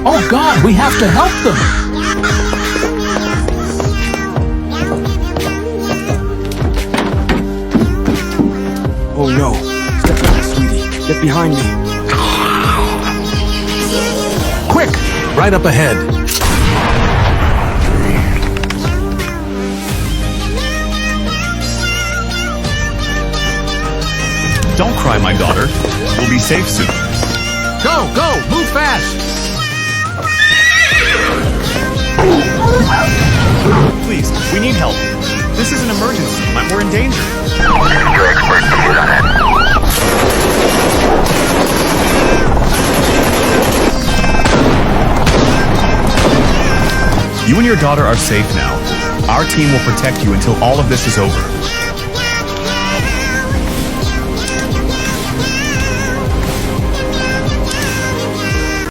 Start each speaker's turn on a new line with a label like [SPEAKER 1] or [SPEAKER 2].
[SPEAKER 1] Oh God, we have to help them!
[SPEAKER 2] Oh no. Step back, sweetie. Get behind me.
[SPEAKER 1] Quick! Right up ahead.
[SPEAKER 3] Don't cry, my daughter. We'll be safe soon.
[SPEAKER 1] Go, go, move fast!
[SPEAKER 3] Please, we need help. This is an emergency. We're in danger.
[SPEAKER 4] Your expertise on it.
[SPEAKER 3] You and your daughter are safe now. Our team will protect you until all of this is over.